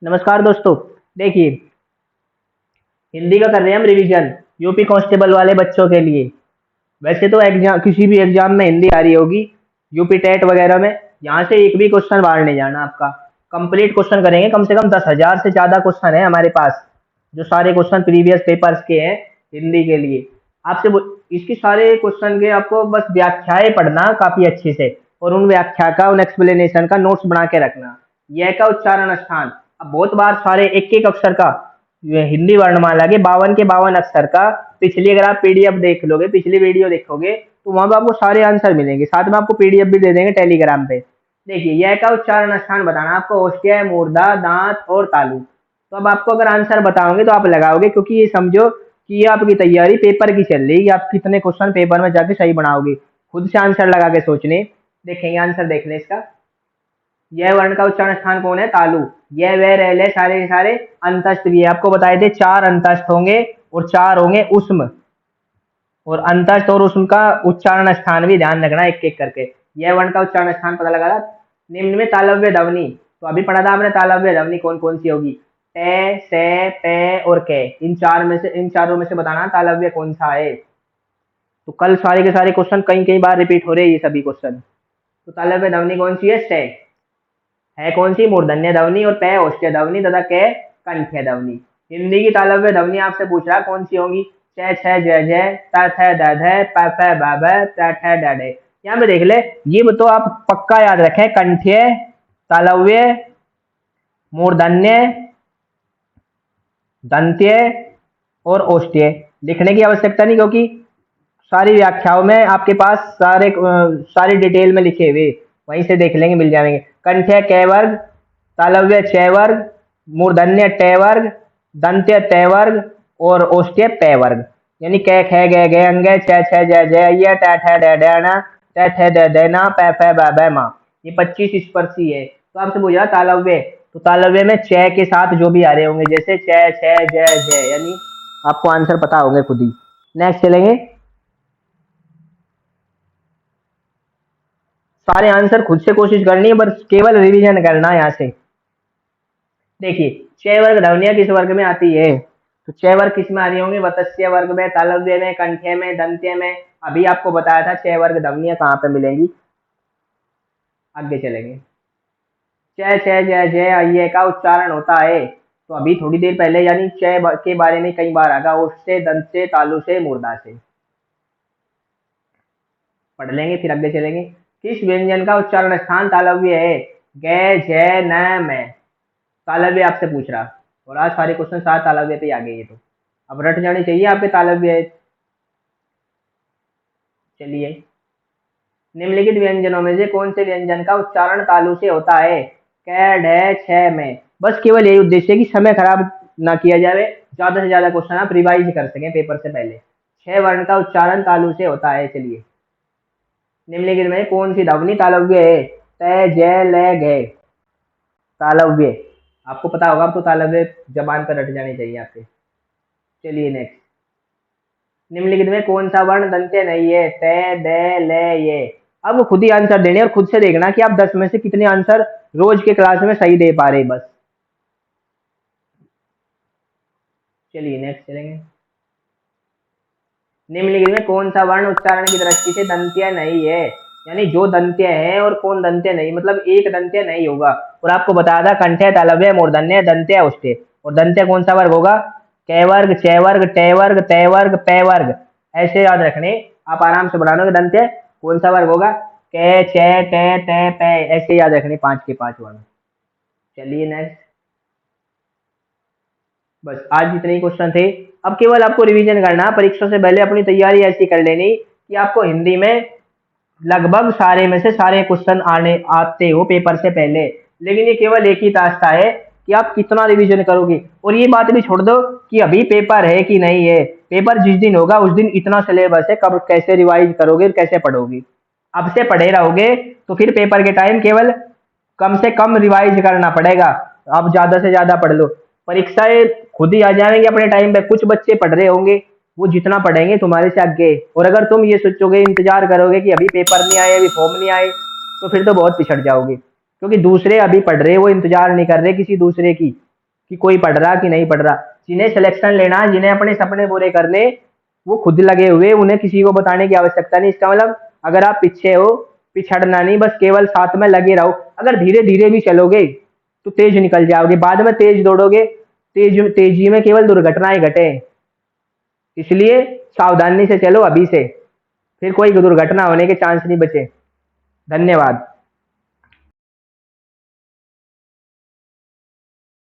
नमस्कार दोस्तों। देखिए, हिंदी का कर रहे हैं हम रिवीजन यूपी कांस्टेबल वाले बच्चों के लिए। वैसे तो एग्जाम, किसी भी एग्जाम में हिंदी आ रही होगी, यूपी टेट वगैरह में। यहाँ से एक भी क्वेश्चन बाहर नहीं जाना आपका। कंप्लीट क्वेश्चन करेंगे, कम से कम 10,000 से ज्यादा क्वेश्चन है हमारे पास, जो सारे क्वेश्चन प्रीवियस पेपर्स के हैं हिंदी के लिए। इसकी सारे क्वेश्चन के आपको बस व्याख्याएं पढ़ना काफी अच्छे से, और उन व्याख्या का, उन एक्सप्लेनेशन का नोट्स बना के रखना। यह का उच्चारण स्थान, अब बहुत बार सारे एक एक अक्षर का, ये हिंदी वर्णमाला के 52 के 52 अक्षर का, पिछली अगर आप पीडीएफ देख लोगे, पिछली वीडियो देखोगे, तो वहां पर आपको सारे आंसर मिलेंगे। साथ में आपको पीडीएफ भी दे देंगे टेलीग्राम पे। देखिए, यह का उच्चारण स्थान बताना आपको, ओष्ठ्य, मूर्धा, दांत और तालु। तो अब आपको अगर आंसर बताओगे तो आप लगाओगे, क्योंकि ये समझो कि ये आपकी तैयारी पेपर की चल रही है कि आप कितने क्वेश्चन पेपर में जाके सही बनाओगे। खुद से आंसर लगा के सोचने। देखेंगे आंसर, देख ले इसका। यह वर्ण का उच्चारण स्थान कौन है? तालु। यह वह रहले सारे के सारे अंतस्थ भी है। आपको बताए थे 4 अंतस्थ होंगे और 4 होंगे उष्म, और अंतस्थ और उष्म का उच्चारण स्थान भी ध्यान रखना एक एक करके। यह वर्ण का उच्चारण स्थान पता लगा। निम्न में तालव्य ध्वनि, तो अभी पढ़ा था आपने तालव्य ध्वनि कौन कौन सी होगी? टे, से, पे और के। इन चारों में से बताना तालव्य कौन सा है। तो कल सारे के सारे क्वेश्चन कई कई बार रिपीट हो रहे हैं ये सभी क्वेश्चन। तो तालव्य ध्वनि कौन सी है? से है कौन सी? मूर्धन्य ध्वनि, और पे ओष्ठ्य ध्वनि तथा के कंठ्य ध्वनि। हिंदी की तालव्य ध्वनि आपसे पूछ रहा कौन सी होंगी? छ छ जय जय, त थ द ध, प फ ब भ, ट ठ ड ढ। यहाँ पे देख ले, ये तो आप पक्का याद रखें। कंठ्य, तालव्य, मूर्धन्य, दंत्य और ओष्ठ्य। लिखने की आवश्यकता नहीं, क्योंकि सारी व्याख्याओं में आपके पास सारी डिटेल में लिखे हुए, वहीं से देख लेंगे, मिल जाएंगे। कंठ्य क वर्ग, तालव्य छ वर्ग, मूर्धन्य ट वर्ग, दंत्य ट वर्ग और ओष्ठ्य प वर्ग। यानी क ख ग घ अंग, छ छ ज ज य, ट ठ ड ढ न, ट ठ द ध न, प फ ब भ म। ये 25 स्पर्शी है। तो आपसे पूछा तालव्य, तो तालव्य में छ के साथ जो भी आ रहे होंगे, जैसे छ छ ज ज, यानी आपको आंसर पता होंगे खुद ही। नेक्स्ट चलेंगे। सारे आंसर खुद से कोशिश करनी है, बस केवल रिवीजन करना है यहाँ से। देखिए, छ वर्ग ध्वनियां किस वर्ग में आती है? तो छ वर्ग किस में आ रही होंगी? वतस्य वर्ग में, तालव्य में, कंठ्य में, दंत्य में। अभी आपको बताया था छ वर्ग ध्वनियां कहाँ पे मिलेंगी। आगे चलेंगे। छ छ जय जय, ये का उच्चारण होता है, तो अभी थोड़ी देर पहले यानी छ के बारे में कई बार आगा, ओष्ठ से, दंत से, तालु से, मूर्धा से पढ़ लेंगे, फिर आगे चलेंगे। किस व्यंजन का उच्चारण स्थान तालव्य है? ग, झ, न, में। तालव्य आपसे पूछ रहा, और आज सारे क्वेश्चन सात तालव्य पे आ गए। ये तो अब रट जाने चाहिए आपके तालव्य है। चलिए, निम्नलिखित व्यंजनों में से कौन से व्यंजन का उच्चारण तालु से होता है? क, ढ, छ में। बस केवल यही उद्देश्य है कि समय खराब ना किया जाए, ज्यादा से ज्यादा क्वेश्चन आप रिवाइज कर सकें पेपर से पहले। छह वर्ण का उच्चारण तालु से होता है। चलिए, निम्नलिखित में कौन सी ध्वनि तालव्य है? त, ज, ल, घ। तालव्य आपको पता होगा, अब तो तालव्य जबान पर रट जाने चाहिए आपके। चलिए नेक्स्ट। निम्नलिखित में कौन सा वर्ण दंत्य नहीं है? त, द, ल, ये। अब खुद ही आंसर देने, और खुद से देखना कि आप 10 में से कितने आंसर रोज के क्लास में सही दे पा रहे, बस। चलिए नेक्स्ट चलेंगे। निम्नलिखित में कौन सा वर्ण उच्चारण की दृष्टि से दंत्य नहीं है? यानी जो दंत्य है और कौन दंत्य नहीं, मतलब एक दंत्य नहीं होगा। और आपको बताया था कंठ्य, तालव्य, मूर्धन्य, दंत्य, ओष्ठ्य। और दंत्य कौन सा वर्ग होगा? क वर्ग, छ वर्ग, ट वर्ग, त वर्ग, प वर्ग। ऐसे याद रखने, आप आराम से बना लोगे। दंत्य कौन सा वर्ग होगा? क, छ, ट, त, प। ऐसे याद रखने, 5 के 5 वर्ण। चलिए नेक्स्ट। बस आज जितने ही क्वेश्चन थे। अब केवल आपको रिवीजन करना, परीक्षा से पहले अपनी तैयारी ऐसी कर लेनी कि आपको हिंदी में लगभग सारे में से सारे क्वेश्चन आते हो पेपर से पहले। लेकिन ये केवल एक ही रास्ता है कि आप कितना रिवीजन करोगे। और ये बात भी छोड़ दो कि अभी पेपर है कि नहीं है। पेपर जिस दिन होगा उस दिन इतना सिलेबस है, कब कैसे रिवाइज करोगे, कैसे पढ़ोगे। अब से पढ़े रहोगे तो फिर पेपर के टाइम केवल कम से कम रिवाइज करना पड़ेगा। आप ज्यादा से ज्यादा पढ़ लो, परीक्षाएं खुद ही आ जाएंगे अपने टाइम पे। कुछ बच्चे पढ़ रहे होंगे, वो जितना पढ़ेंगे तुम्हारे से आगे। और अगर तुम ये सोचोगे, इंतजार करोगे कि अभी पेपर नहीं आए, अभी फॉर्म नहीं आए, तो फिर तो बहुत पिछड़ जाओगे। क्योंकि दूसरे अभी पढ़ रहे, वो इंतजार नहीं कर रहे किसी दूसरे की। कि कोई पढ़ रहा कि नहीं पढ़ रहा। जिन्हें सिलेक्शन लेना, जिन्हें अपने सपने पूरे करने, वो खुद लगे हुए, उन्हें किसी को बताने की आवश्यकता नहीं। इसका मतलब अगर आप पीछे हो, पिछड़ना नहीं, बस केवल साथ में लगे रहो। अगर धीरे धीरे भी चलोगे तो तेज निकल जाओगे, बाद में तेज दौड़ोगे, तेजी में केवल दुर्घटनाएं घटे। इसलिए सावधानी से चलो अभी से, फिर कोई दुर्घटना होने के चांस नहीं बचे। धन्यवाद।